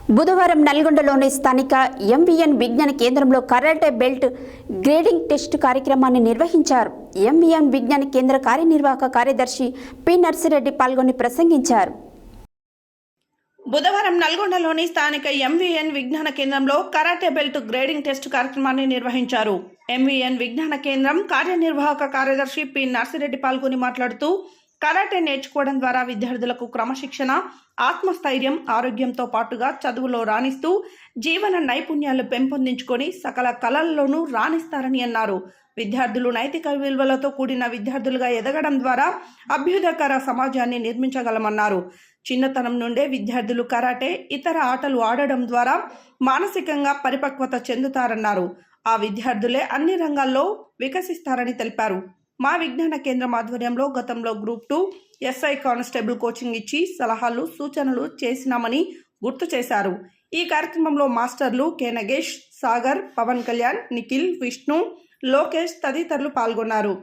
బుధవారం నల్గొండలోని స్థానిక ఎంవీఎన్ విజ్ఞాన కేంద్రంలో కరాటే బెల్ట్ గ్రేడింగ్ టెస్ట్ కార్యక్రమాన్ని నిర్వహించారు. ఎంవీఎన్ విజ్ఞాన కేంద్ర కార్యనిర్వాహక కార్యదర్శి పి నర్సిరెడ్డి పాల్గొని ప్రసంగించారు. బుధవారం నల్గొండలోని స్థానిక ఎంవీఎన్ విజ్ఞాన కేంద్రంలో కరాటే బెల్ట్ గ్రేడింగ్ టెస్ట్ కార్యక్రమాన్ని నిర్వహించారు. ఎంవీఎన్ విజ్ఞాన కేంద్రం కార్యనిర్వాహక కార్యదర్శి పి నర్సిరెడ్డి పాల్గొని మాట్లాడుతూ, కరాటే నేర్చుకోవడం ద్వారా విద్యార్థులకు క్రమశిక్షణ, ఆత్మస్థైర్యం, ఆరోగ్యంతో పాటుగా చదువులో రాణిస్తూ జీవన నైపుణ్యాలు పెంపొందించుకొని సకల కళల్లోనూ రాణిస్తారని అన్నారు. విద్యార్థులు నైతిక విలువలతో కూడిన విద్యార్థులుగా ఎదగడం ద్వారా అభ్యుదయకర సమాజాన్ని నిర్మించగలమన్నారు. చిన్నతనం నుండే విద్యార్థులు కరాటే, ఇతర ఆటలు ఆడడం ద్వారా మానసికంగా పరిపక్వత చెందుతారన్నారు. ఆ విద్యార్థులే అన్ని రంగాల్లో వికసిస్తారని తెలిపారు. మా విజ్ఞాన కేంద్రం ఆధ్వర్యంలో గతంలో గ్రూప్ 2 ఎస్ఐ కానిస్టేబుల్ కోచింగ్ ఇచ్చి సలహాలు, సూచనలు చేసినామని గుర్తు చేశారు. ఈ కార్యక్రమంలో మాస్టర్లు కె నగేష్, సాగర్, పవన్ కళ్యాణ్, నిఖిల్, విష్ణు, లోకేష్ తదితరులు పాల్గొన్నారు.